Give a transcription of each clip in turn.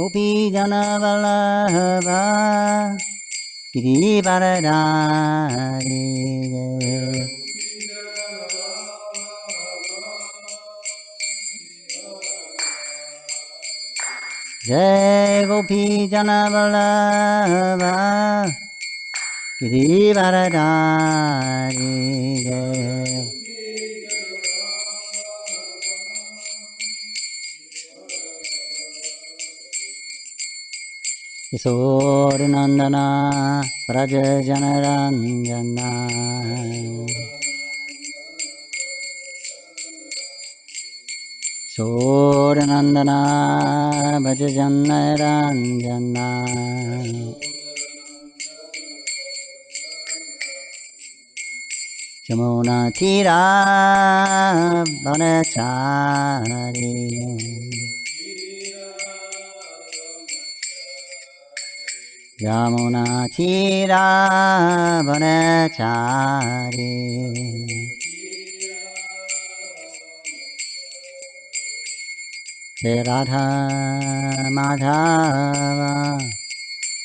Gopi Jana Vallabha Girivaradhari Jai Gopi Jana Vallabha Girivaradhari Jai Kisorinandana Prajajanaranjana Sorinandana Bhajajanaranjana Jamuna Tira Vanachari Yamuna Tira Vanachari Radha Madhava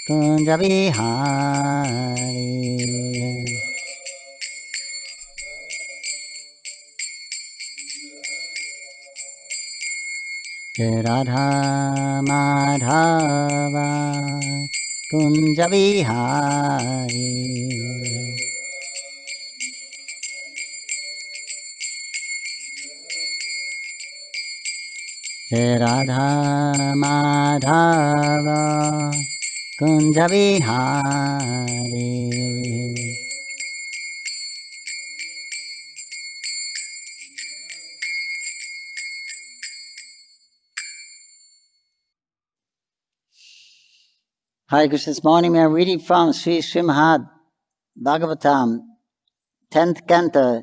Kunja Vihari Radha Madhava Kunja Vihari Radha Madhava Kunja Vihari Hare Krishna, this morning we are reading from Shrimad Bhagavatam, 10th Canto,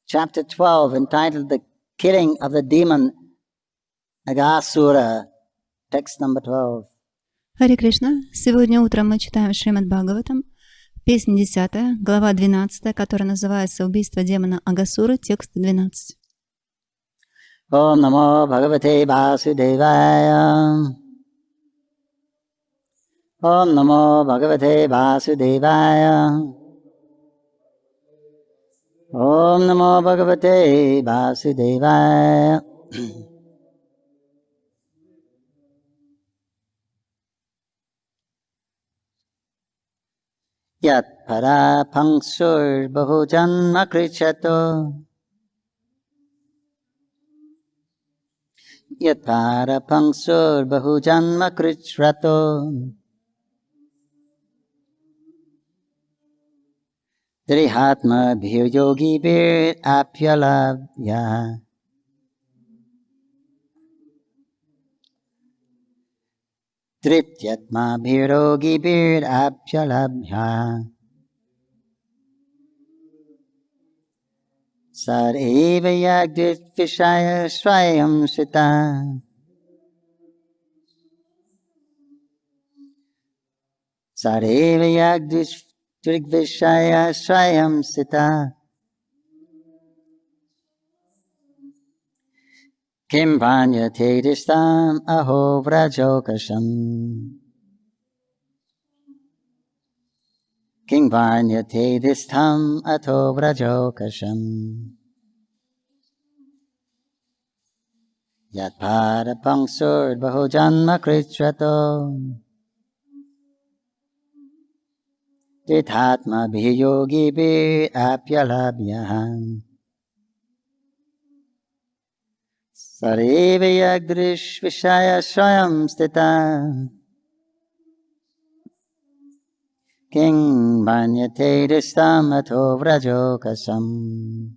Chapter 12, entitled The Killing of the Demon Aghasura, text number 12. Харе Кришна, сегодня утром мы читаем Шримад Бхагаватам, песня 10, глава 12, которая называется «Убийство демона Агасуры», текст 12. Om Namo Bhagavate Vasudevaya Om Namo Bhagavate Vasudevaya Om Namo Bhagavate Vasudevaya Yat para pangsur bahujanma krichato Yat para pangsur bahujanma krichato Drihatma bhyogi bir apyalavya Drityatma bhirogi bir apyalabhya Sareva yagdit vishaya swayam sita Sareva yagdit vishaya swayam sita Kim vanyate distam aho vrajokasham Kim vanyate distam aho vrajokasham Yat pada pangsur bahujanma kritrato Dithatma bhiyogi bir apyalabhyaham Sareva yagdrish vishaya swayam stita King banyate distam ato vrajokasam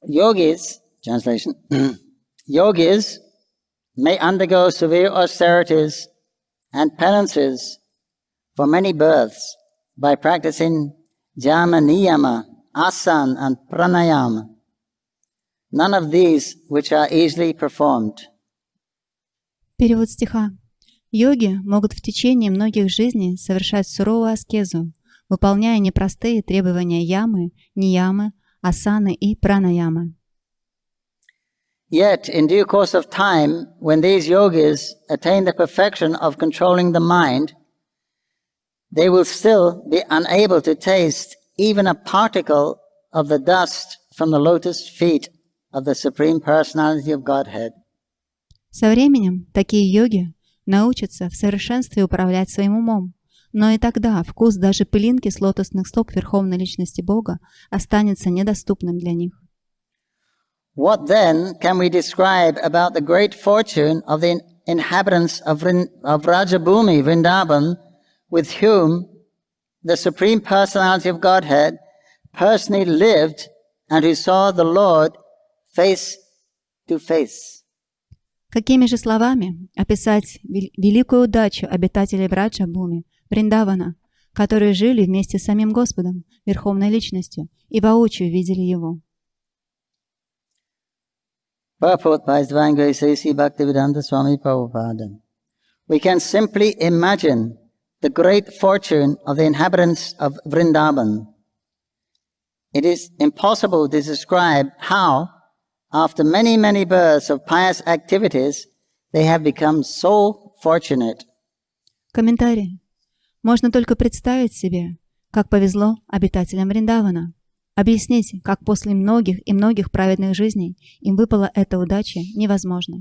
Yogis, translation, yogis may undergo severe austerities and penances for many births by practicing jama niyama, asana and pranayama, none of these which are easily performed. Перевод стиха. Йоги могут в течение многих жизней совершать суровую аскезу, выполняя непростые требования ямы, ниямы, асаны и пранаямы. Yet, in due course of time, when these yogis attain the perfection of controlling the mind, they will still be unable to taste even a particle of the dust from the lotus feet of the Supreme Personality of Godhead. Со временем такие йоги научатся в совершенстве управлять своим умом, но и тогда вкус даже пылинки с лотосных стоп Верховной Личности Бога останется недоступным для них. What then can we describe about the great fortune of the inhabitants of Rajabhumi, Vrindavan, with whom the Supreme Personality of Godhead personally lived and who saw the Lord face to face? Какими же словами описать великую удачу обитателей Враджабхуми, Вриндавана, которые жили вместе с самим Господом, Верховной Личностью, и воочию видели Его? Purport by His Divine Grace A.C. Bhaktivedanta Swami Prabhupada. We can simply imagine the great fortune of the inhabitants of Vrindavan. It is impossible to describe how, after many, many births of pious activities, they have become so fortunate. Комментарий. Можно только представить себе, как повезло обитателям Вриндавана. Объяснить, как после многих и многих праведных жизней им выпала эта удача, невозможно.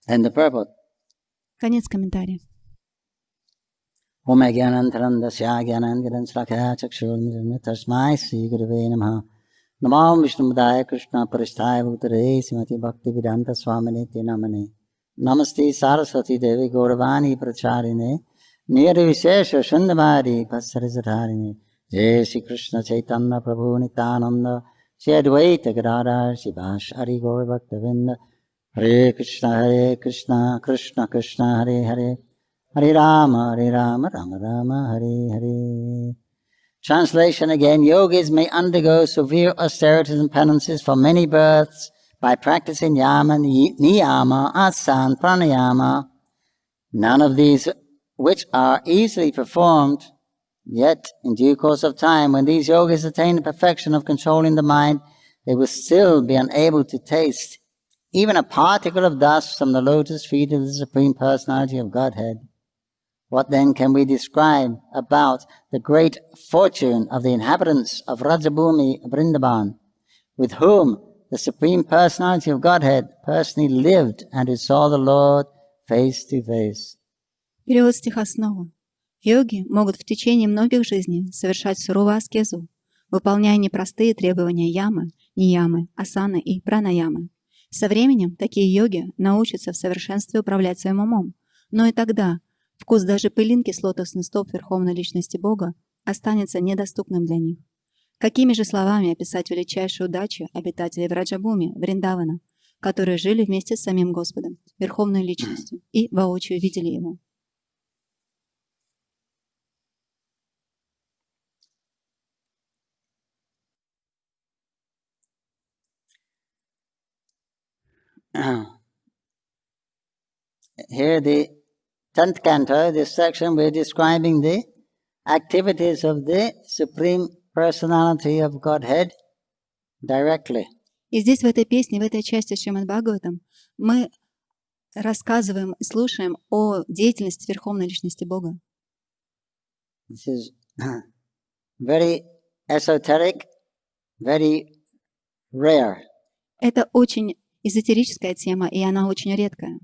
And the purport. Конец комментария. Om Gyanantarandasya Gyanangiran Slakaya Chakshurmidram Tasmai Sri Gurave Namaha Namam Vishnupadaya Krishna Parishthaya Bhutare Srimati Bhaktivedanta Swamini Te Namane Namaste Saraswati Devi Gauravani Pracharine Nirvishesha Shundamari Pasarizadharine Jai Shri Krishna Chaitanya Prabhu Nityananda Shri Advaita Gadadhar Shivash Hari Gaur Bhaktavinda Hare Krishna Krishna Krishna Hare Hare Hare Rama, Rama Rama, Hare Hare. Translation again. Yogis may undergo severe austerities and penances for many births by practicing yama, niyama, asana, pranayama, none of these which are easily performed. Yet, in due course of time, when these yogis attain the perfection of controlling the mind, they will still be unable to taste even a particle of dust from the lotus feet of the Supreme Personality of Godhead. What then can we describe about the great fortune of the inhabitants of Rajabhumi, Vrindavan, with whom the Supreme Personality of Godhead personally lived and who saw the Lord face to face? Перевод стиха снова. Йоги могут в течение многих жизней совершать суровую аскезу, выполняя непростые требования ямы, ниямы, асаны и пранаямы. Со временем такие йоги научатся в совершенстве управлять своим умом, но и тогда вкус даже пылинки с лотосных стоп Верховной Личности Бога останется недоступным для них. Какими же словами описать величайшую удачу обитателей Враджабхуми, Вриндавана, которые жили вместе с самим Господом, Верховной Личностью, и воочию видели Его? Here the 10th canto, this section, we're describing the activities of the Supreme Personality of Godhead directly. И здесь, в этой песне, в этой части Шримад Бхагаватам, мы рассказываем и слушаем о деятельности Верховной Личности Бога. This is very esoteric, very rare. Это очень эзотерическая тема, и она очень редкая.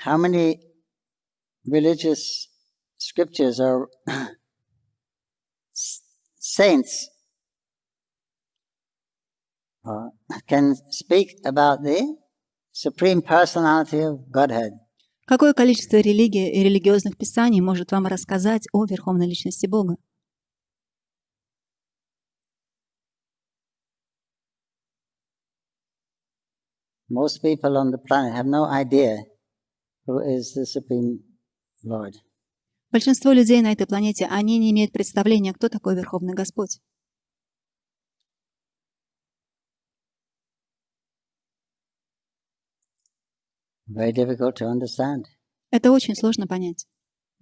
How many religious scriptures or saints can speak about the Supreme Personality of Godhead? Какое количество религий и религиозных писаний может вам рассказать о Верховной Личности Бога? Most people on the planet have no idea who is the Supreme Lord. Большинство людей на этой планете, они не имеют представления, кто такой Верховный Господь. Very difficult to understand. Это очень сложно понять.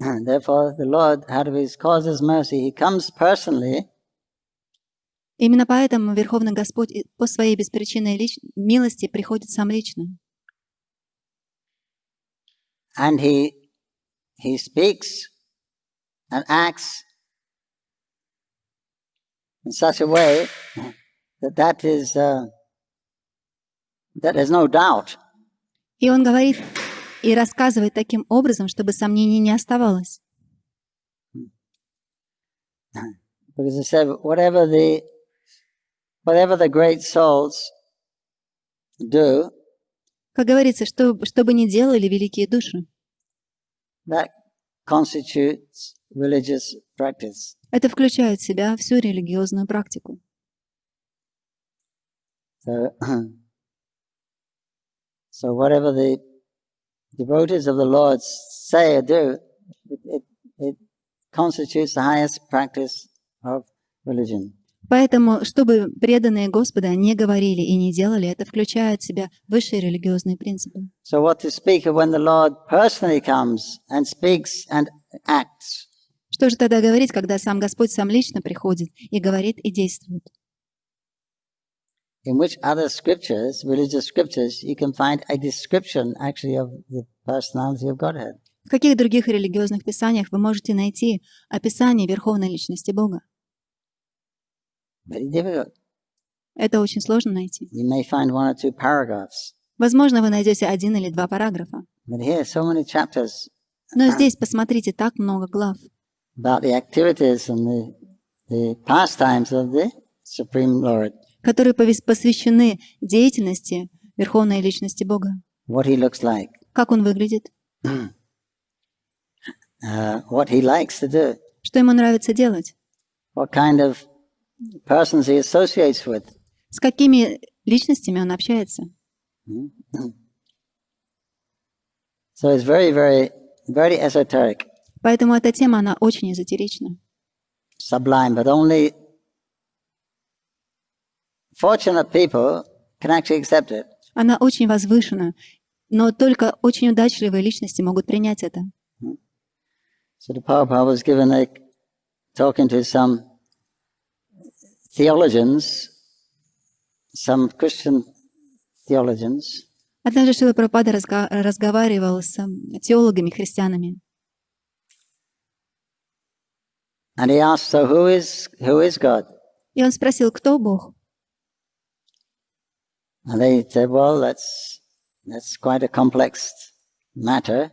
Therefore, the Lord, out of His causeless mercy, He comes personally. Именно поэтому Верховный Господь по своей беспричинной милости приходит сам лично. And He speaks and acts in such a way that there's no doubt. И Он говорит и рассказывает таким образом, чтобы сомнений не оставалось. Because He said, whatever the great souls do, Как говорится, что бы ни делали великие души, that constitutes religious practice. это включает в себя всю религиозную практику. So whatever the devotees of the Lord say or do, it constitutes the highest practice of religion. Поэтому, чтобы преданные Господа не говорили и не делали, это включает в себя высшие религиозные принципы. So what to speak of when the Lord personally comes and speaks and acts? Что же тогда говорить, когда сам Господь сам лично приходит и говорит и действует? In which other scriptures, religious scriptures, you can find a description actually of the personality of Godhead? В каких других религиозных писаниях вы можете найти описание Верховной Личности Бога? Very difficult. Это очень сложно найти. You may find one or two paragraphs. Возможно, вы найдете 1 или 2 параграфа. But here, so many chapters Но здесь, посмотрите, так много глав, about the activities and the pastimes of the Supreme Lord. которые посвящены деятельности Верховной Личности Бога. What He looks like. Как Он выглядит, What He likes to do. что Ему нравится делать, What kind of persons He associates with. с какими личностями Он общается. So it's very, very, very esoteric, Поэтому эта тема, она очень эзотерична. sublime, but only fortunate people can actually accept it. Она очень возвышена, но только очень удачливые личности могут принять это. So the Prabhupada was given talking to some theologians, some Christian theologians. Однажды Шрила Прабхупада разговаривал с теологами, христианами. And he asked, so who is God? И он спросил, кто Бог? And they said, well, that's quite a complex matter.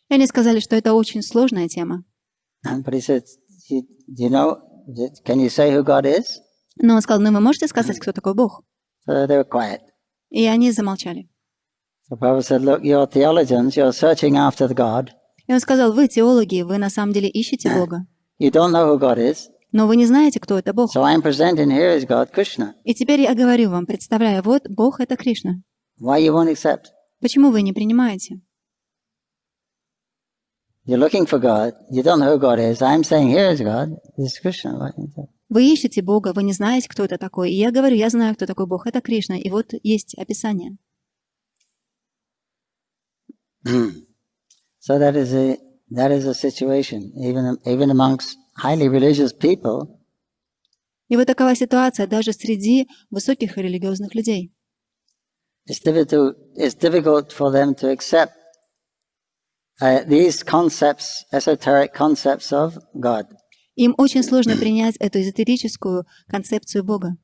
И они сказали, что это очень сложная тема. But he said, can you say who God is? Но он сказал, вы можете сказать, кто такой Бог? So they were quiet. И они замолчали. So Prabhupada said, look, you're theologians, you're searching after the God. И он сказал, вы теологи, вы на самом деле ищете Бога. You don't know who God is. Но вы не знаете, кто это Бог. So I'm presenting here as God, Krishna. И теперь я говорю вам, представляю, вот Бог — это Кришна. Why you won't accept? Почему вы не принимаете? You're looking for God. You don't know who God is. I'm saying here is God. This is Krishna. Why can't you? Вы ищете Бога, вы не знаете, кто это такой. И я говорю, я знаю, кто такой Бог. Это Кришна. И вот есть описание. So that is a situation, even amongst highly religious people. И вот такова ситуация даже среди высоких религиозных людей. It's difficult for them to accept these concepts, esoteric concepts of God. Им очень сложно принять эту эзотерическую концепцию Бога.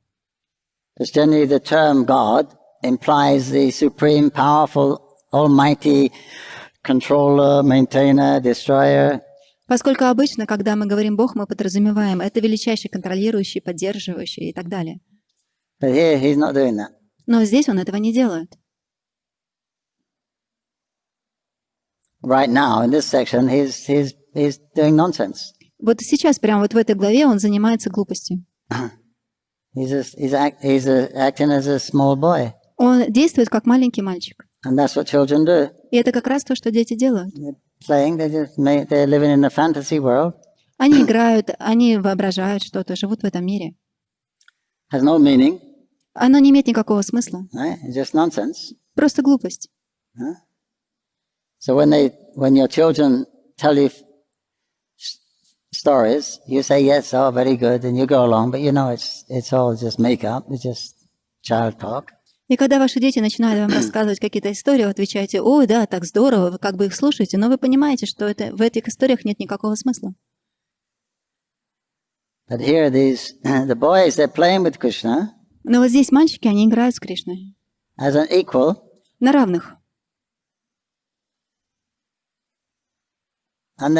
Because generally the term God implies the supreme, powerful, almighty controller, maintainer, destroyer. Поскольку обычно, когда мы говорим Бог, мы подразумеваем это величайший контролирующий, поддерживающий и так далее. But here he's not doing that. Но здесь он этого не делает. Right now, in this section, he's doing nonsense. Вот сейчас, прямо вот в этой главе, он занимается глупостью. He's acting as a small boy. Он действует как маленький мальчик. And that's what children do. И это как раз то, что дети делают. They're playing, they're living in a fantasy world. Они играют, они воображают что-то, живут в этом мире. Has no meaning. Оно не имеет никакого смысла. Right? It's just nonsense. Просто глупость. So when your children tell you stories, you say yes, oh, very good, and you go along, but you know it's all just make-up, it's just child talk. И когда ваши дети начинают вам рассказывать какие-то истории, вы отвечаете: ой, да, так здорово, вы как бы их слушаете, но вы понимаете, что в этих историях нет никакого смысла. But here the boys, they're playing with Krishna. Но вот здесь мальчики, они играют с Кришной. As an equal. На равных. And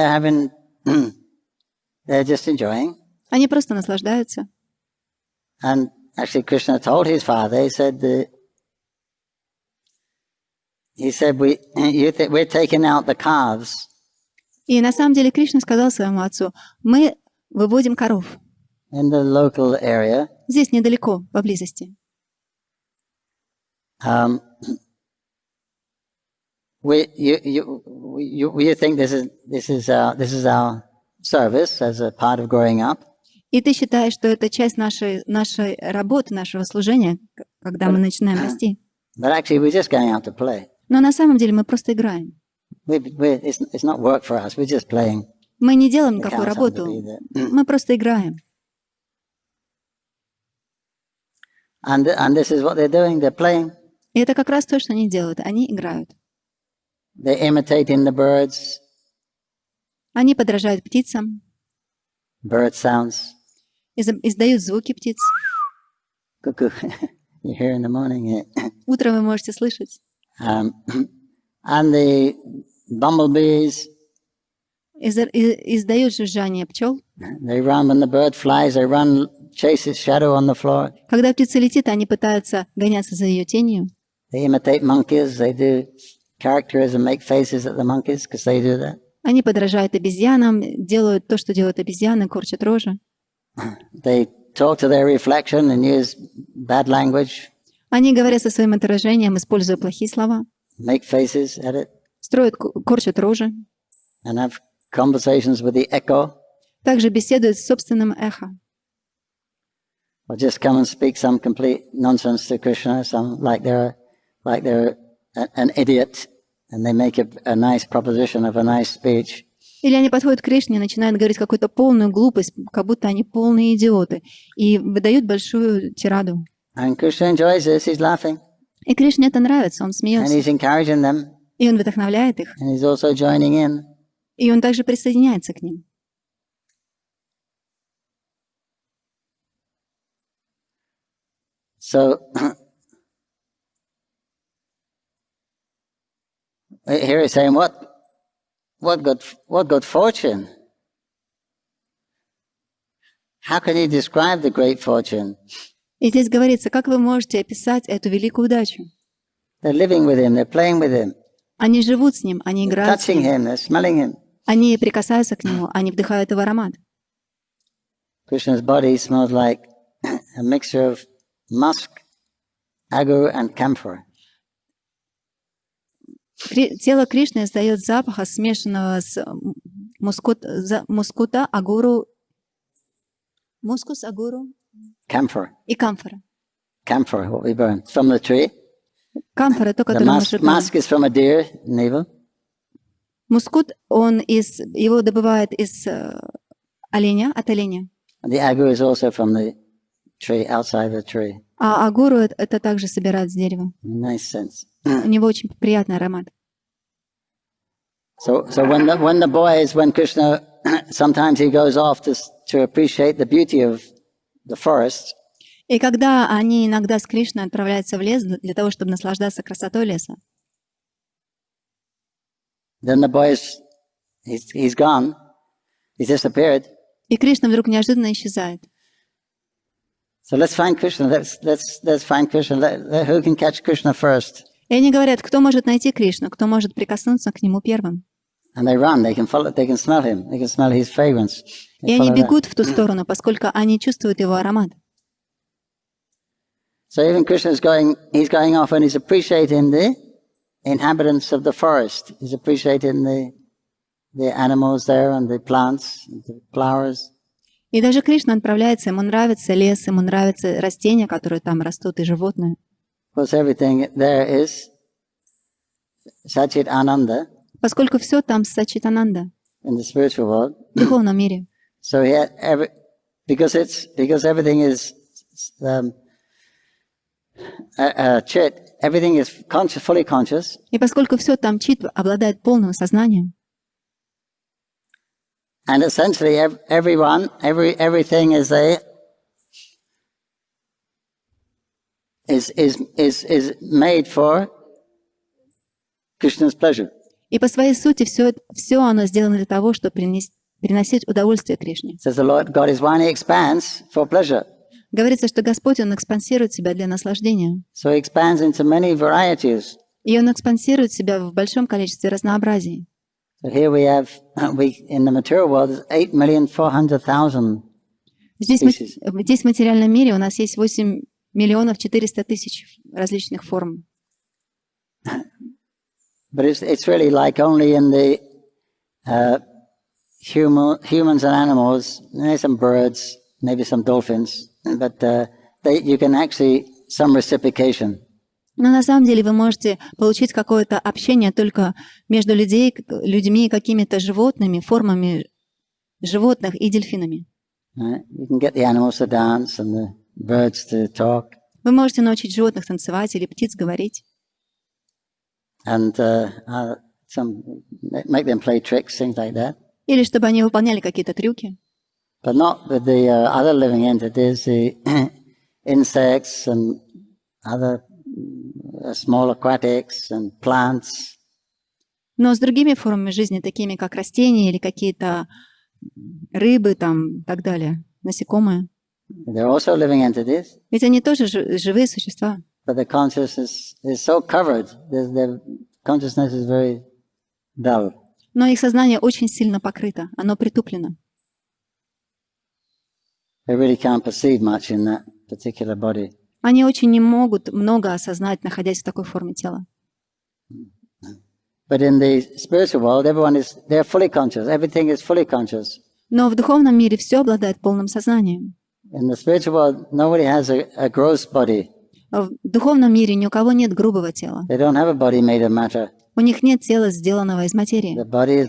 they're just enjoying. Они просто наслаждаются. And actually Krishna told his father, he said we're taking out the calves. И на самом деле Кришна сказал своему отцу: мы выводим коров. In the local area. Здесь недалеко, поблизости. You think this is our service as a part of growing up? И ты считаешь, что это часть нашей работы, нашего служения, когда мы начинаем расти. But actually, we're just going out to play. Но на самом деле мы просто играем. It's not work for us. We're just playing. Мы не делаем никакую работу. Мы просто играем. And this is what they're doing. They're playing. И это как раз то, что они делают. Они играют. They're imitating the birds. Они подражают птицам. Bird sounds. Издают звуки птиц. Cuckoo. You hear in the morning. Утром вы можете слышать. And the bumblebees. Издают жужжание пчел. They run when the bird flies. They run, chase its shadow on the floor. Когда птица летит, они пытаются гоняться за ее тенью. They imitate monkeys. They do characters and make faces at the monkeys because they do that. Они подражают обезьянам, делают то, что делают обезьяны, корчат рожи. They talk to their reflection and use bad language. Они говорят со своим отражением, используя плохие слова. Make faces at it. Строят, корчат рожи. And have conversations with the echo. Также беседуют с собственным эхо. Or just come and speak some complete nonsense to Krishna, like they're an idiot, and they make a nice proposition of a nice speech. Или они подходят к Кришне и начинают говорить какую-то полную глупость, как будто они полные идиоты, и выдают большую тираду. And Krishna enjoys this, he's laughing. И Кришне это нравится, он And смеется. he's encouraging them. И он вдохновляет их. And he's also joining in. И он также присоединяется к ним. So here he's saying, what good fortune? How can you describe the great fortune? И здесь говорится, как вы можете описать эту великую удачу? They're living with him, they're playing with him. Они живут с ним, они играют с Touching ним. him, they're smelling him. Они прикасаются к нему, они вдыхают его аромат. Krishna's body smells like a mixture of musk, agur, and camphor. Тело Кришны издает запах, смешанного с мускута, агуру, мускус, агуру Camphor. и камфора. Camphor, what we burn from the tree. Камфора, то, The которое мы musk сжигаем. is from a deer navel. Мускут, его добывают из оленя, от оленя. And the agur is also from the tree, outside the tree. А агуру это также собирают с дерева. Nice sense. У него очень приятный аромат. So when Krishna, sometimes he goes off to appreciate the beauty of the forest. И когда они иногда с Кришной отправляются в лес для того, чтобы наслаждаться красотой леса, Then the boy he's gone, he's disappeared. и Кришна вдруг неожиданно исчезает. So let's find Krishna. Let's find Krishna. Who can catch Krishna first? И они говорят, кто может найти Кришну, кто может прикоснуться к нему первым. And they run. They can follow. They can smell him. They can smell his fragrance. И они бегут в ту сторону, поскольку они чувствуют его аромат. So even Krishna is going. He's going off and he's appreciating the inhabitants of the forest. He's appreciating the animals there and the plants, and the flowers. И даже Кришна отправляется, ему нравится лес, ему нравятся растения, которые там растут, и животные. Of course, everything there is Satchit Ananda. Поскольку все там Сачитананда, in the spiritual world. в духовном мире. So because everything is chit, everything is conscious, fully conscious. И поскольку все там чит обладает полным сознанием, And essentially, everything is made for Krishna's pleasure. и по своей сути все оно сделано для того, чтобы приносить удовольствие Кришне. Says the Lord God is one, He expands for pleasure. Говорится, что Господь, Он экспансирует себя для наслаждения. So He expands into many varieties. И Он экспансирует себя в большом количестве разнообразий. So here we have, in the material world, there's 8,400,000 species. Здесь в материальном мире у нас есть 8 миллионов 400 тысяч различных форм. But it's really like only in the humans and animals, maybe some birds, maybe some dolphins, but you can actually some reciprocation. Но на самом деле вы можете получить какое-то общение только между людьми и какими-то животными, формами животных и дельфинами. You can get the animals to dance and the birds to talk. Вы можете научить животных танцевать или птиц говорить. And make them play tricks, things like that. Или чтобы они выполняли какие-то трюки. But not with the other living entities, the insects and other small aquatics and plants. Но с другими формами жизни, такими как растения или какие-то рыбы, там, и так далее, насекомые. They're also living entities. Ведь они тоже живые существа. But the consciousness is so covered. Their consciousness is very dull. Но их сознание очень сильно покрыто, оно притуплено. They really can't perceive much in that particular body. Они очень не могут много осознать, находясь в такой форме тела. But in the spiritual world, they're fully conscious. Everything is fully conscious. Но в духовном мире все обладает полным сознанием. In the spiritual world, nobody has a gross body. В духовном мире ни у кого нет грубого тела. They don't have a body made of matter. У них нет тела, сделанного из материи. The body is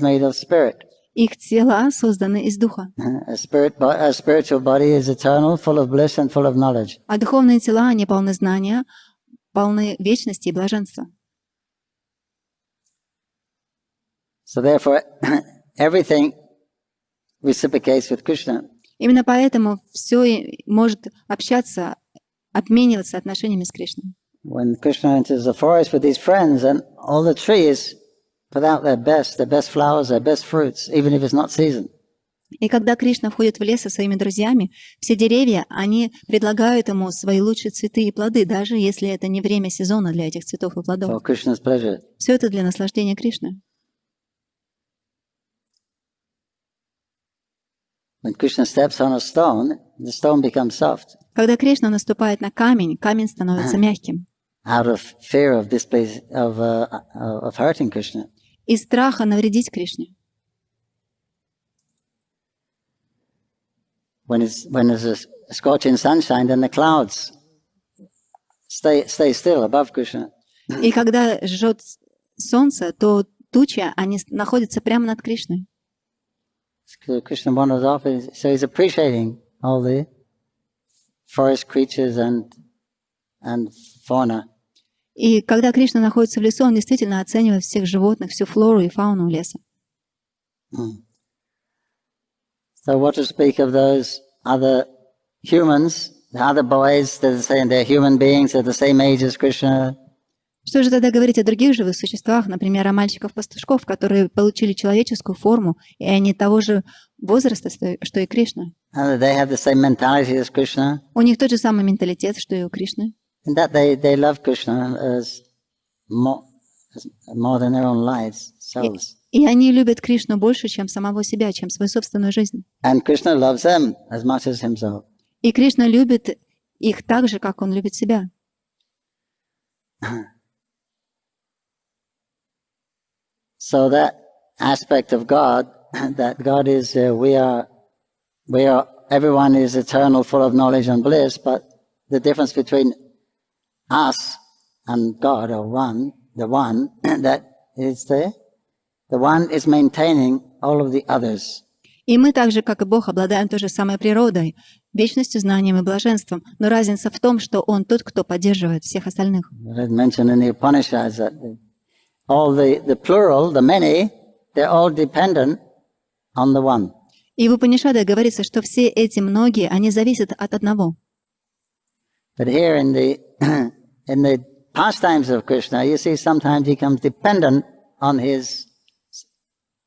made of spirit. Их тела созданы из духа. A spiritual body is eternal, full of bliss and full of knowledge. А духовные тела, они полны знания, полны вечности и блаженства. So therefore, everything reciprocates with Krishna. Именно поэтому все может общаться, обмениваться отношениями с Кришной. When Krishna enters the forest with his friends, and all the trees put out their best flowers, their best fruits, even if it's not season. И когда Кришна входит в лес со своими друзьями, все деревья, они предлагают ему свои лучшие цветы и плоды, даже если это не время сезона для этих цветов и плодов. For Krishna's pleasure. Все это для наслаждения Кришны. When Krishna steps on a stone, the stone becomes soft. Когда Кришна наступает на камень, камень становится мягким. Out of fear of of hurting Krishna. Из страха навредить Кришне. When there's a scorching sunshine, then the clouds stay still above Krishna. И когда жжет солнце, то тучи, они находятся прямо над Кришной. So Krishna wanders off, so he's appreciating all the forest creatures and fauna. И когда Кришна находится в лесу, он действительно оценивает всех животных, всю флору и фауну леса. So what to speak of those other humans, the other boys, they're saying they're human beings, they're the same age as Krishna. Что же тогда говорить о других живых существах, например, о мальчиках-пастушков, которые получили человеческую форму, и они того же возраста, что и Кришна? And they have the same mentality as Krishna. У них тот же самый менталитет, что и у Кришны. In that they love Krishna as more than their own lives, selves. И они любят Кришну больше, чем самого себя, чем свою собственную жизнь. And Krishna loves them as much as himself. И Кришна любит их так же, как он любит себя. So that aspect of God, that God is, everyone is eternal, full of knowledge and bliss, but the difference between us and God, or the one, that is the one is maintaining all of the others. И мы так же, как и Бог, обладаем той же самой природой, вечностью, знанием и блаженством. Но разница в том, что Он тот, кто поддерживает всех остальных. It mentioned in the Upanishads that all the plural, the many, they're all dependent on the one. И в Упанишадах говорится, что все эти многие, они зависят от одного. But here in the pastimes of Krishna, you see sometimes he becomes dependent on his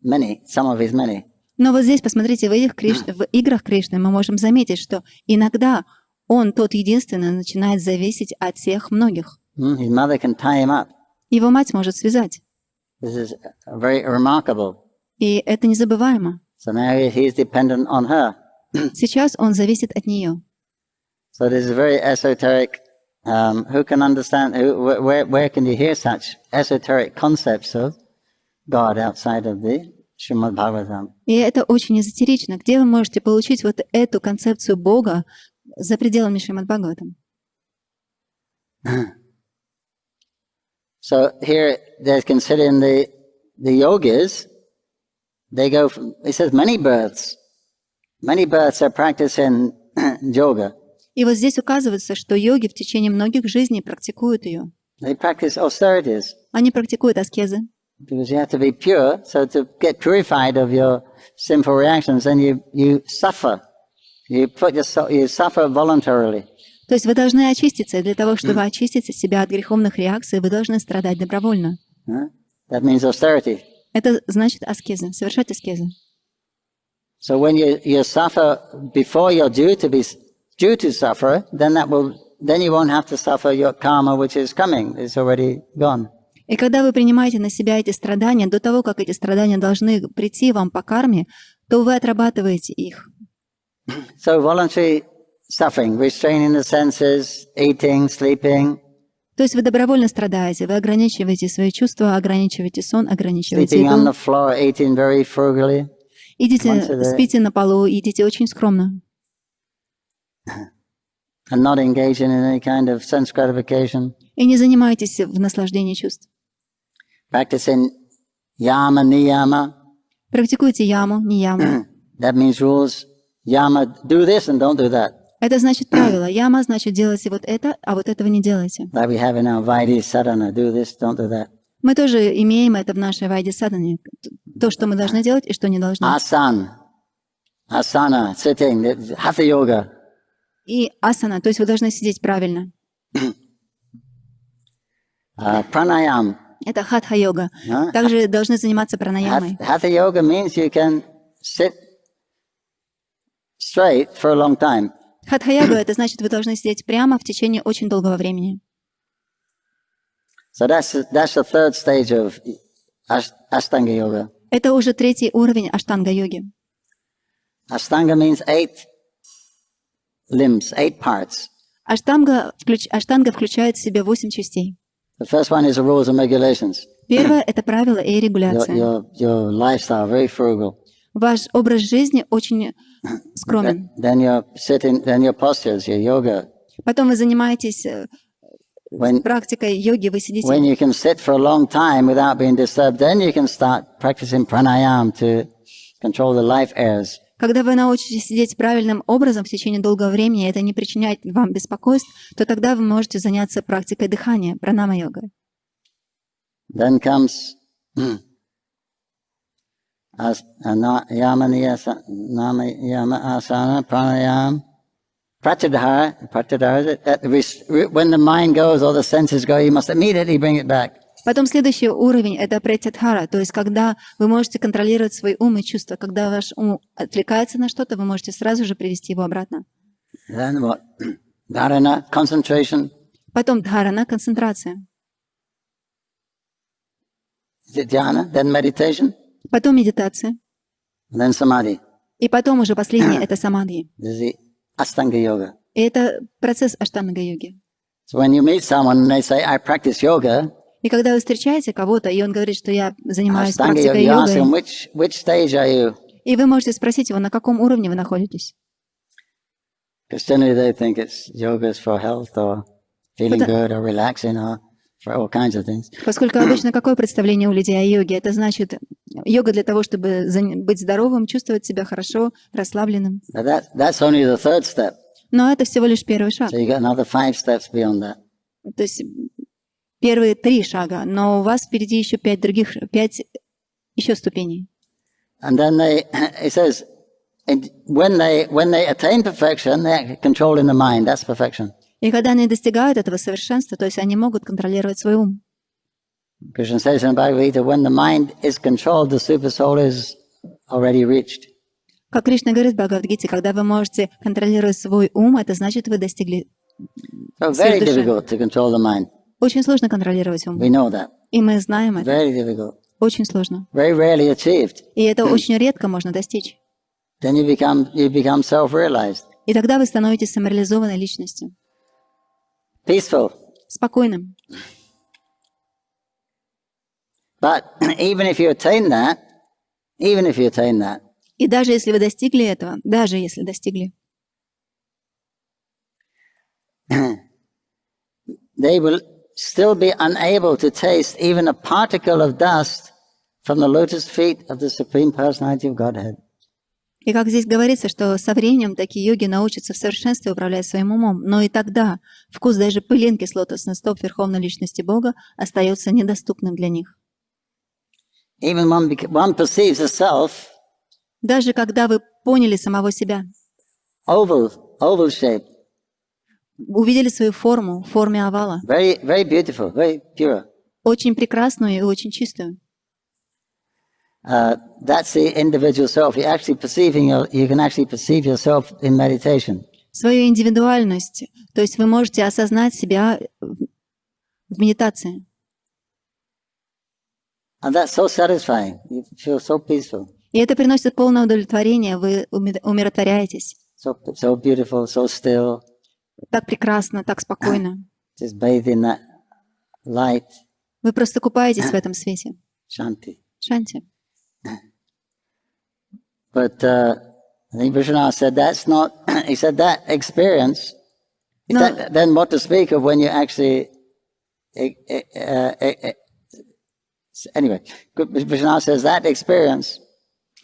many, some of his many. Но вот здесь, посмотрите, в играх Кришны мы можем заметить, что иногда он, тот единственный, начинает зависеть от всех многих. His mother can tie him up. Его мать может связать. This is very remarkable. И это незабываемо. So now he's dependent on her. Сейчас он зависит от нее. So this is very esoteric. Who can understand? Where can you hear such esoteric concepts of God outside of the Shrimad Bhagavatam? И это очень эзотерично. Где вы можете получить вот эту концепцию Бога за пределами Шримад Бхагаватам? So here they're considering the yogis. They go. It says many births are practicing yoga. И вот здесь указывается, что йоги в течение многих жизней практикуют ее. They practice austerities. Они практикуют аскезы. Because you have to be pure, so to get purified of your sinful reactions, then you suffer. You suffer voluntarily. То есть вы должны очиститься, и для того, чтобы очистить себя от греховных реакций, вы должны страдать добровольно. That means austerity. Это значит аскезы, совершать аскезы. So when you suffer before you're due to suffer, then you won't have to suffer your karma, which is coming. It's already gone. И когда вы принимаете на себя эти страдания, до того, как эти страдания должны прийти вам по карме, то вы отрабатываете их. So voluntary suffering, restraining the senses, eating, sleeping. То есть вы добровольно страдаете, вы ограничиваете свои чувства, ограничиваете сон, ограничиваете Sleeping on еду. the floor, eating very frugally. Спите на полу, едите очень скромно. And not engaging in any kind of sense gratification. И не занимайтесь в наслаждении чувств. Practicing yama, niyama. Практикуйте яму, не яму. That means rules. Yama, do this and don't do that. Это значит правило. Яма значит делайте вот это, а вот этого не делайте. Like we have in our Vaidhi sadhana, do this, don't do that. Мы тоже имеем это в нашей вайди садхане. То, что мы должны делать и что не должны. Asana, sitting, hatha yoga. И асана, то есть вы должны сидеть правильно. Pranayam. Это хатха-йога. Также должны заниматься пранаямой. Hatha yoga means you can sit straight for a long time. Хатха-йога — это значит, вы должны сидеть прямо в течение очень долгого времени. So that's the third stage of Ashtanga yoga. Это уже третий уровень аштанга-йоги. Ashtanga means 8 limbs, 8 parts. Аштанга включает в себя 8 частей. The first one is the rules and regulations. Первое — это правила и регуляция. Your lifestyle, very frugal. Ваш образ жизни очень скромен. Then your sitting, then your postures, your yoga. Потом вы занимаетесь практикой йоги, вы сидите. When you can sit for a long time without being disturbed, then you can start practicing pranayam to control the life airs. Когда вы научитесь сидеть правильным образом в течение долгого времени, и это не причиняет вам беспокойств, то тогда вы можете заняться практикой дыхания, пранама-йогой. Then comes yama asana, pranayam, pratyahara. When the mind goes or the senses go, you must immediately bring it back. Потом следующий уровень — это пратятхара, то есть когда вы можете контролировать свой ум и чувства. Когда ваш ум отвлекается на что-то, вы можете сразу же привести его обратно. Then what? Dharana, concentration. Потом дхарана, концентрация. Dhyana, then meditation. Потом медитация. Then samadhi. И потом уже последнее — это самадхи. This is the Ashtanga yoga. И это процесс аштанга-йоги. So when you meet someone and they say, I practice yoga, И когда вы встречаете кого-то, и он говорит, что я занимаюсь Ashtanga yoga, практикой you ask him, йогой, which stage are you? и вы можете спросить его, на каком уровне вы находитесь. Because generally they think it's yoga is for health or feeling good or relaxing or for all kinds of things. Поскольку обычно какое представление у людей о йоге? Это значит, йога для того, чтобы быть здоровым, чувствовать себя хорошо, расслабленным. That's only the third step. Но это всего лишь первый шаг. So you got another 5 steps beyond that. То есть первые 3 шага, но у вас впереди еще 5 еще ступеней. And then it says, when they attain perfection, they're controlling the mind. That's perfection. И когда они достигают этого совершенства, то есть они могут контролировать свой ум. Krishna says in the Bhagavad Gita, when the mind is controlled, the super soul is already reached. Как Кришна говорит в Бхагавад-гите, когда вы можете контролировать свой ум, это значит, вы достигли So very difficult to control the mind. Очень сложно контролировать ум. We know that. И мы знаем это. Very difficult. Очень сложно. Very rarely achieved. И это очень редко можно достичь. Then you become self-realized. И тогда вы становитесь самореализованной личностью. Peaceful. Спокойным. But even if you attain that, И даже если вы достигли этого, даже если достигли, they will still be unable to taste even a particle of dust from the lotus feet of the Supreme Personality of Godhead. и как здесь говорится, что со временем такие йоги научатся в совершенстве управлять своим умом, но и тогда вкус даже пылинки с лотосных стоп Верховной Личности Бога остается недоступным для них. Even one perceives a self, Даже когда вы поняли самого себя, oval shape, увидели свою форму в форме овала, very, very beautiful, very pure. очень прекрасную и очень чистую. That's the individual self. You can actually perceive yourself in meditation. Свою индивидуальность, то есть вы можете осознать себя в медитации. And that's so satisfying. You feel so peaceful. И это приносит полное удовлетворение, вы умиротворяетесь. So beautiful, so still. Так прекрасно, так спокойно. Just bathe in that light. Вы просто купаетесь в этом свете. Shanti. Шанти. But I think Vishwanath said that's not, he said that experience, then what to speak of when you actually, anyway, Vishwanath says that experience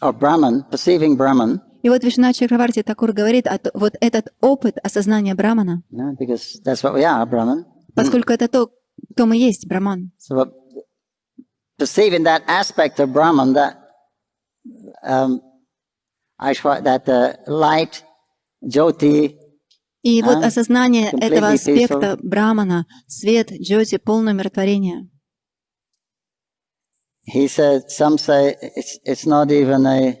of Brahman, perceiving Brahman, И вот Вишванат Чакраварти Такур говорит, вот этот опыт осознания Брамана, because that's what we are, Brahman. поскольку это то, кто мы есть, Браман. So perceiving that aspect of Brahman, that light, Jyoti. И вот осознание этого аспекта Брамана, свет, Джоти, полное умиротворение. He said, some say it's not even a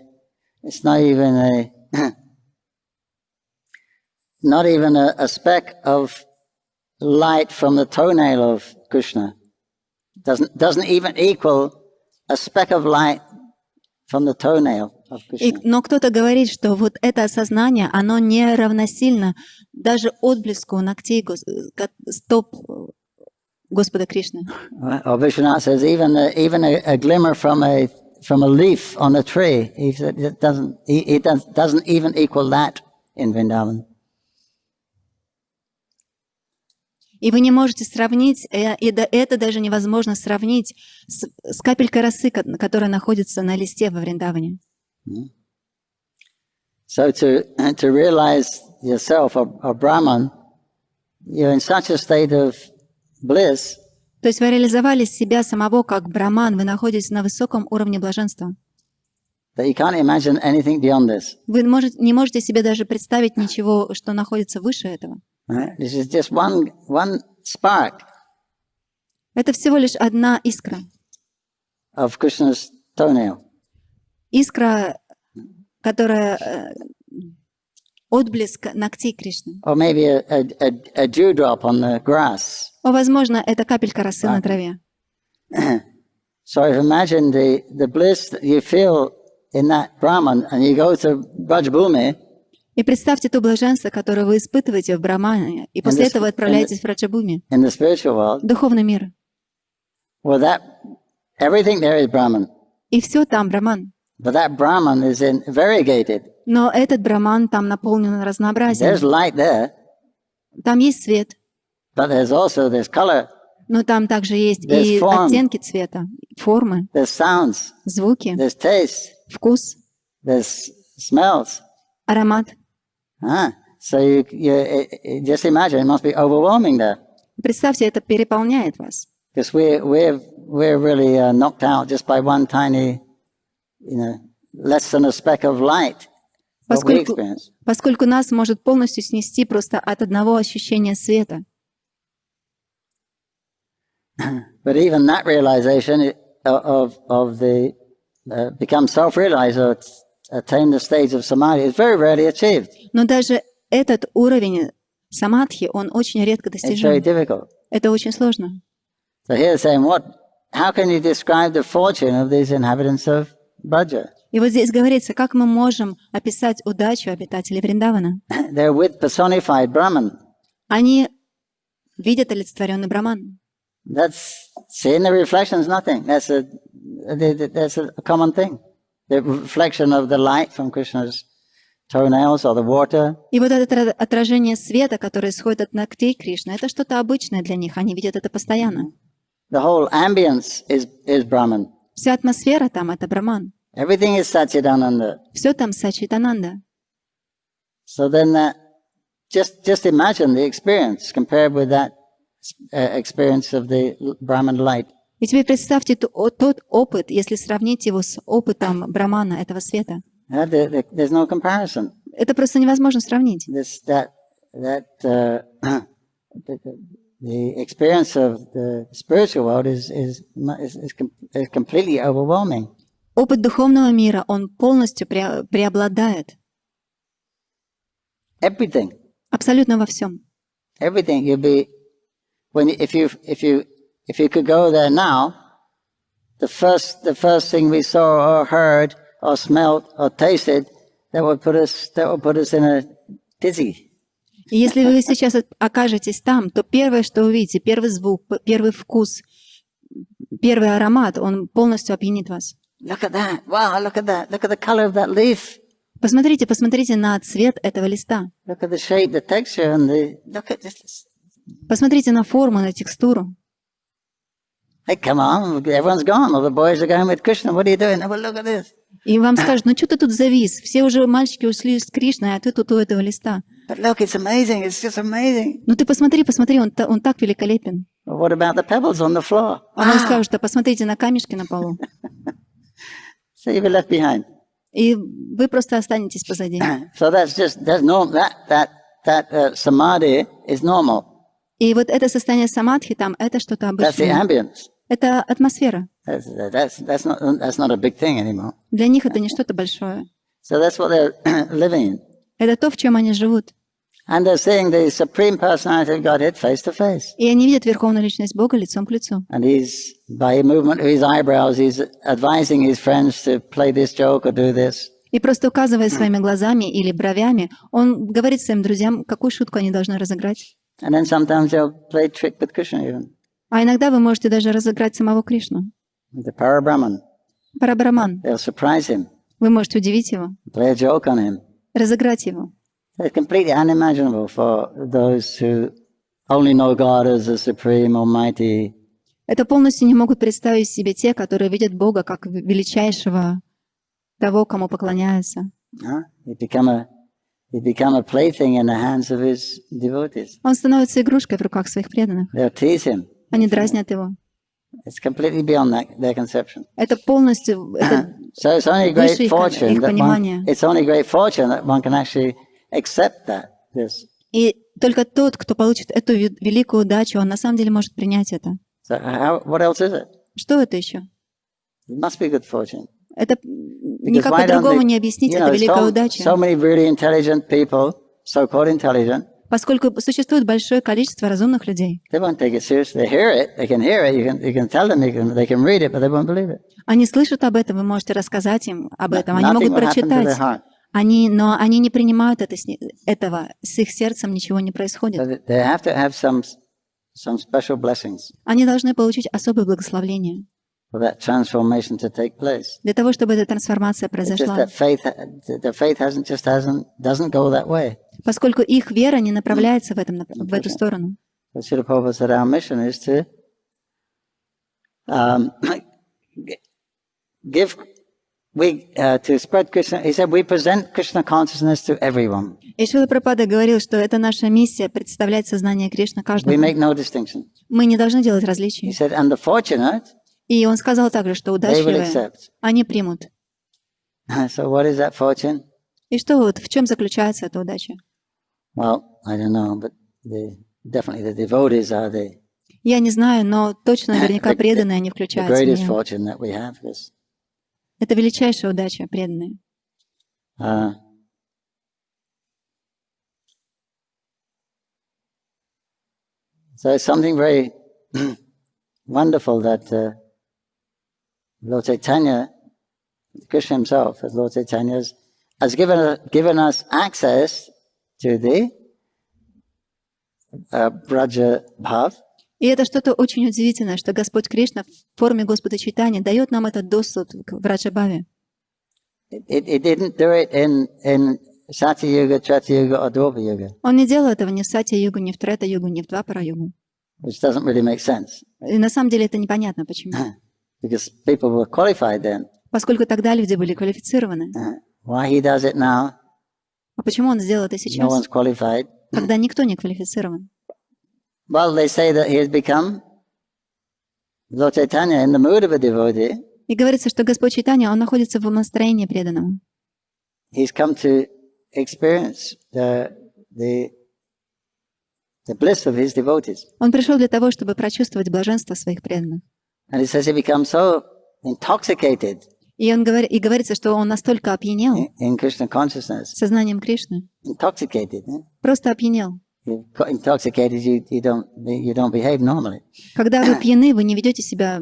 speck of light from the toenail of Krishna. Doesn't even equal a speck of light from the toenail of Krishna. Но кто-то говорит, что вот это осознание, оно не равносильно даже отблеску ногтей стоп Господа Кришны. Or Vishwanath says even a glimmer from a leaf on a tree, he said it doesn't even equal that in Vrindavan. И вы не можете сравнить, и это даже невозможно сравнить с капелькой росы, которая находится на листе во Вриндаване. So to realize yourself, or Brahman, you're in such a state of bliss. То есть вы реализовали себя самого как Браман, вы находитесь на высоком уровне блаженства. That you can't imagine anything beyond this. Вы не можете себе даже представить ничего, что находится выше этого. This is just one spark. Это всего лишь одна искра. Of Krishna's toenail. Искра, которая отблеск ногтей Кришны. Or maybe a dewdrop on the grass. Возможно, это капелька росы на траве. So if imagine the bliss that you feel in that Brahman, and you go to Brajbhumi. И представьте то блаженство, которое вы испытываете в Брамане, и после этого отправляетесь в Раджабхуми, in the spiritual world. Духовный мир. Well, everything there is Brahman. И все там Браман. But that Brahman is variegated. Но этот Браман там наполнен разнообразием. There's light there. Там есть свет. But there's color. Но там также есть There's и form. оттенки цвета, формы, there's sounds, звуки, there's taste, вкус, there's smells. аромат. So you just imagine it must be overwhelming there, Представьте, это переполняет вас. because we're really knocked out just by one tiny, less than a speck of light. What we experience. Поскольку нас может полностью снести просто от одного ощущения света. But even that realization of the become self-realized or attain the stage of samadhi is very rarely achieved. Но даже этот уровень самадхи, он очень редко It's very достижим. difficult. Это очень сложно. So here saying, how can you describe the fortune of these inhabitants of Braja? И вот здесь говорится, как мы можем описать удачу обитателей Вриндавана. They're with personified Brahman. Они видят олицетворенный Браман. Seeing the reflection is nothing. That's a common thing. The reflection of the light from Krishna's toenails or the water. И вот это отражение света, которое исходит от ногтей Кришны, это что-то обычное для них. Они видят это постоянно. The whole ambience is Brahman. Вся атмосфера там — это Браман. Everything is Satchidananda. Все там Сачитананда. So then just imagine the experience compared with that experience of the Brahman light. И теперь представьте тот опыт, если сравнить его с опытом Брамана, этого света. There's no comparison. Это просто невозможно сравнить. The experience of the spiritual world is completely overwhelming. Опыт духовного мира, он полностью преобладает. Everything. Абсолютно во всем. Everything. If you could go there now, the first thing we saw or heard or smelled or tasted, that would put us in a dizzy. И если вы сейчас окажетесь там, то первое, что увидите, первый звук, первый вкус, первый аромат, он полностью опьянит вас. Look at that! Wow! Look at that! Look at the color of that leaf. Посмотрите на цвет этого листа. Look at the shape, the texture, and look at this. Посмотрите на форму, на текстуру. Hey, come on! Everyone's gone. All the boys are going with Krishna. What are you doing? Oh, well, look at this. И вам скажут, ну что ты тут завис? Все уже мальчики ушли с Кришной, а ты тут у этого листа. But look, it's amazing. It's just amazing. Ну ты посмотри, он так великолепен. Well, what about the pebbles on the floor? А вам скажут, а посмотрите на камешки на полу. So you'll be left behind. И вы просто останетесь позади. So that's normal. That samadhi is normal. И вот это состояние самадхи там, это что-то That's the обычное. ambience. Это атмосфера. That's not a big thing anymore. Для них это не что-то большое. So that's what they're living in. Это то, в чем они живут. And they're seeing the Supreme Personality of Godhead face to face. И они видят Верховную Личность Бога лицом к лицу. And he's, by movement of his eyebrows, he's advising his friends to play this joke or do this. И просто указывая своими глазами или бровями, он говорит своим друзьям, какую шутку они должны разыграть. And then sometimes they'll play trick with Krishna even. А иногда вы можете даже разыграть самого Кришну. The Parabrahman. Парабраман. They'll surprise him, Вы можете удивить его, play a joke on him. разыграть его. It's completely unimaginable for those who only know God as the Supreme Almighty. Это полностью не могут представить себе те, которые видят Бога как величайшего, того, кому поклоняются. He become a plaything in the hands of his devotees. Он становится игрушкой в руках своих преданных. They'll tease him. Они дразнят его. It's completely beyond their conception. Это полностью So it's only great выше их fortune понимания. that one can actually accept this. И только тот, кто получит эту великую удачу, он на самом деле может принять это. So what else is it? Что это еще? It must be good fortune. Это никак по-другому не объяснить, это великая удача. So many really intelligent people, so-called intelligent, Поскольку существует большое количество разумных людей. they won't take it seriously. They hear it, they can hear it, you can tell them, they can read it, but they won't believe it. Они слышат об этом, вы можете рассказать им об этом. Они Nothing могут will happen to their прочитать. heart. Но они не принимают этого. С их сердцем ничего не происходит. So they have to have some special blessings Они должны получить особое благословение for that transformation to take place. для того, чтобы эта трансформация It's just произошла. that faith doesn't go that way. Поскольку их вера не направляется в эту сторону. So Srila Prabhupada said our mission is to To spread Krishna, he said, we present Krishna consciousness to everyone. И Шрила Прабхупада говорил, что это наша миссия — представлять сознание Кришны We каждому. make no distinction. Мы не должны делать He различий. said, and the fortunate, И он сказал также, что they will удачливые, accept. они примут. So what is that fortune? И что вот, в чем заключается эта удача? Well, I don't know, but definitely the devotees are Я не знаю, но точно наверняка преданные они the включаются в greatest нее. fortune that we have. Because, Это величайшая удача, преданные. So it's something very wonderful that Lord Caitanya, Krishna himself, as Lord Caitanya, has given us access to the Braja Bhav. И это что-то очень удивительное, что Господь Кришна в форме Господа Чайтаньи дает нам этот доступ к Враджа-бхаве. It didn't do it in Satya-yuga, Treta-yuga, or Dwapara-yuga. Он не делал этого ни в Сатья-югу, ни в Трета-югу, ни в Двапара-югу. Which doesn't really make sense. И на самом деле это непонятно, почему. Because people were qualified then. Поскольку тогда люди были квалифицированы. Why he does it now? А почему он сделал это No сейчас, one's qualified. когда никто не квалифицирован? Well, they say that he has become Lord Caitanya in the mood of a devotee. И говорится, что Господь Чайтанья, он находится в настроении преданного. He's come to experience the bliss of his devotees. Он пришел для того, чтобы прочувствовать блаженство своих преданных. And it says he becomes so intoxicated И говорится, что он настолько опьянел in Krishna consciousness. сознанием Кришны, Intoxicated. просто опьянел. You're intoxicated, you don't behave normally. Когда вы пьяны, вы не ведете себя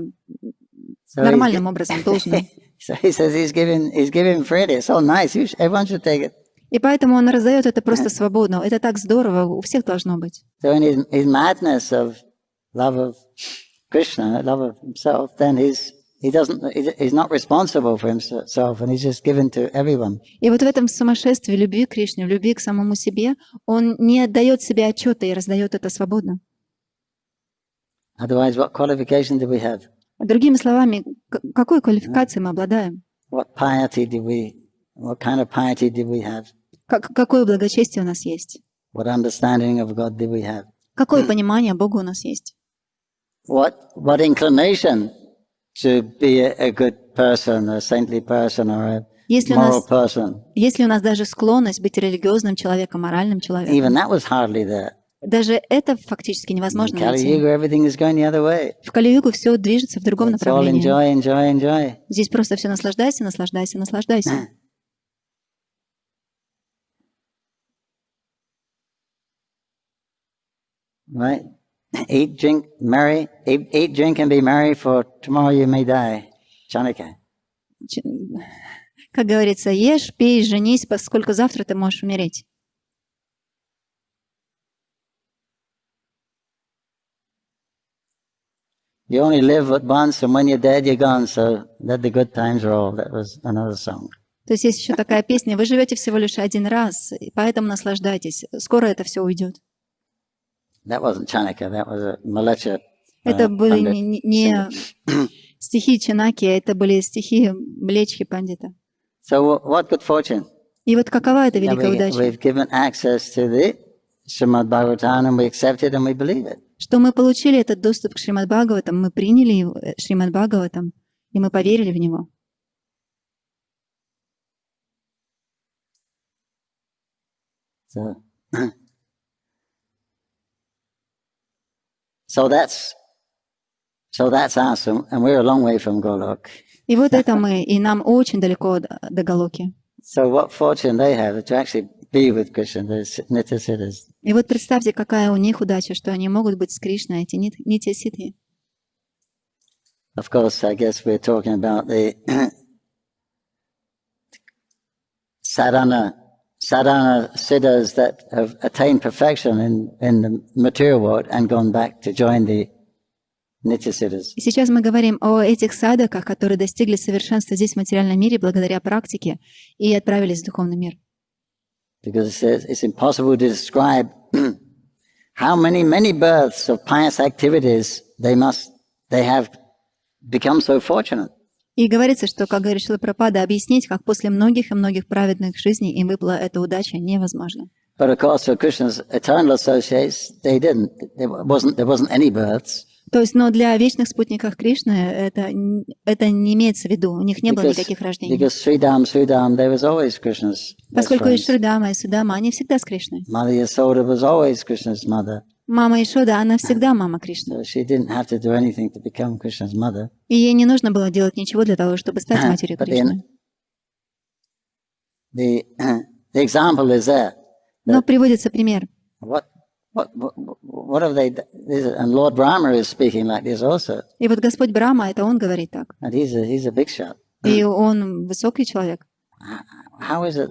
So нормальным образом, должным. So he says he's giving freely. It's so nice. Everyone should take it. И поэтому он раздает это просто свободно. Это так здорово, у всех должно быть. So in his madness of love of Krishna, love of himself, then he's not responsible for himself, and he's just given to everyone. И вот в этом сумасшествии любви к Кришне, в любви к самому себе, он не отдает себе отчета и раздает это свободно. Otherwise, what qualification do we have? Другими словами, какой квалификацией мы обладаем? What kind of piety do we have? Какое благочестие у нас есть? What understanding of God do we have? Какое понимание Бога у нас есть? What inclination to be a good person, a saintly person, or a moral person? Если у нас даже склонность быть религиозным человеком, моральным человеком, Even that was hardly there. даже это фактически невозможно найти. Everything is going the other way. В Кали-югу все движется в другом направлении. Enjoy. Здесь просто все наслаждайся. Right? Eat, drink, and be merry, for tomorrow you may die. Chanaka. Как говорится, ешь, пей, женись, поскольку завтра ты можешь умереть. You only live but once, and when you're dead, you're gone. So let the good times roll. That was another song. То есть есть еще такая песня: вы живете всего лишь один раз, и поэтому наслаждайтесь. Скоро это все уйдет. That wasn't Chanaka. That was a Malacha. Это были не стихи Чанаки, это были стихи Млечхи Пандита. So what good fortune? И вот какова эта великая удача? We've given access to the Shrimad Bhagavatam, and we accept it and we believe it. Что мы получили этот доступ к Шримад Бхагаватам, мы приняли Шримад Бхагаватам, и мы поверили в него. So that's us, and we're a long way from Golok. И вот это мы, и нам очень далеко до Галоки. So what fortune they have to actually be with Krishna, the Nitya-siddhas. И вот представьте, какая у них удача, что они могут быть с Кришной, эти Нитья-сидхи. Of course, I guess we're talking about the sadhana siddhas that have attained perfection in the material world and gone back to join the Nitya-siddhas. И сейчас мы говорим о этих садхаках, которые достигли совершенства здесь в материальном мире благодаря практике и отправились в духовный мир. Because it says it's impossible to describe how many births of pious activities they have become so fortunate. И говорится, что, как говорит Шрила Прабхупада, объяснить, как после многих и многих праведных жизней им выпала эта удача, невозможно. But of course, for Krishna's eternal associates, they didn't. There wasn't any births. То есть, но для вечных спутников Кришны это не имеется в виду, у них не было никаких рождений. Because Sridham, they was always Krishna's best Поскольку и friends. Шридама, и Судама, они всегда с Кришной. Mother Yasoda was always Krishna's mother. Мама Ишода, она всегда мама Кришны. So she didn't have to do anything to become Krishna's mother. И ей не нужно было делать ничего для того, чтобы стать матерью But Кришны. the example is there. Но приводится пример. What have they done? And Lord Brahma is speaking like this also. И вот Господь Брахма, это он говорит так. And he's a big shot. И он высокий человек. How is it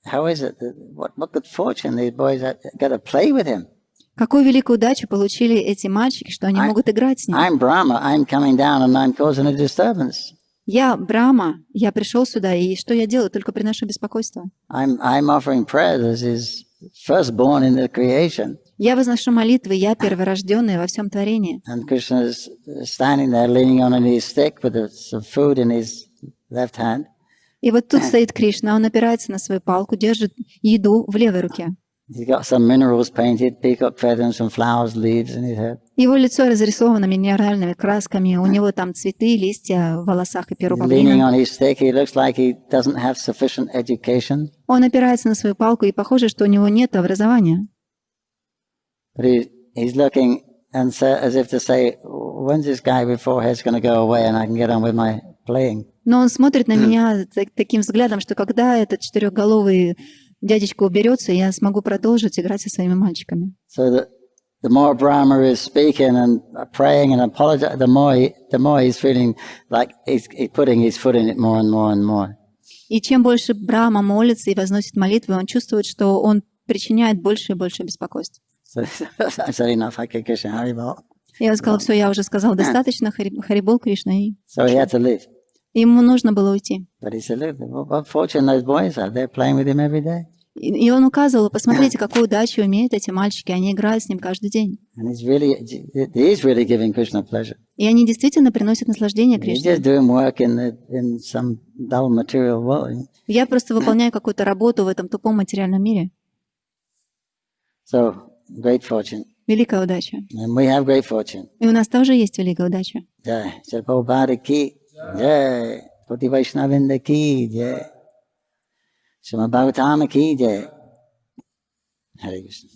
that what good fortune these boys got to play with him? Какую великую удачу получили эти мальчики, что они могут играть с ним. I'm Brahma, I'm coming down and I'm causing a disturbance. Я Брахма, я пришел сюда, и что я делаю? Только приношу беспокойство. I'm offering prayers as his firstborn in the creation. Я возношу молитвы, я перворожденный во всем творении. And Krishna is standing there leaning on his stick with some food in his left hand. И вот тут стоит Кришна, он опирается на свою палку, держит еду в левой руке. He's got some minerals painted, peacock feathers, some flowers, leaves in his head. Его лицо разрисовано минеральными красками, у него там цветы, листья в волосах и перу He's leaning павлина. on his stick. He looks like he doesn't have sufficient education. Он опирается на свою палку, и похоже, что у него нет образования. But he's looking and as if to say, when's this guy with four heads going to go away and I can get on with my playing? Но он смотрит на меня таким взглядом, что когда этот четырехголовый дядечка уберется, я смогу продолжить играть со своими мальчиками. So the more Brahma is speaking and praying and apologizing, the more he's feeling like he's putting his foot in it more and more and more. И чем больше Брахма молится и возносит молитвы, он чувствует, что он причиняет больше и больше беспокойств. So I said enough. Hare Krishna, Haribol. Я сказала, все, я уже сказал достаточно, Харибол Кришна. И So he had to leave. ему нужно было уйти. But he said, look, what fortune those boys have. They're playing with him every day. И он указывал, посмотрите, какую удачу имеют эти мальчики, они играют с ним каждый день. And he is really giving Krishna pleasure. И они действительно приносят наслаждение He's Кришне. just doing work in some dull material world. Я просто выполняю какую-то работу в этом тупом материальном мире. So, great fortune. Великая удача. And we have great fortune. И у нас тоже есть великая удача. Jai. Shri Prabhupada ki jai. Koti Vaishnavinda ki jai. Shrimad Bhagavatam ki jai. Hare Krishna.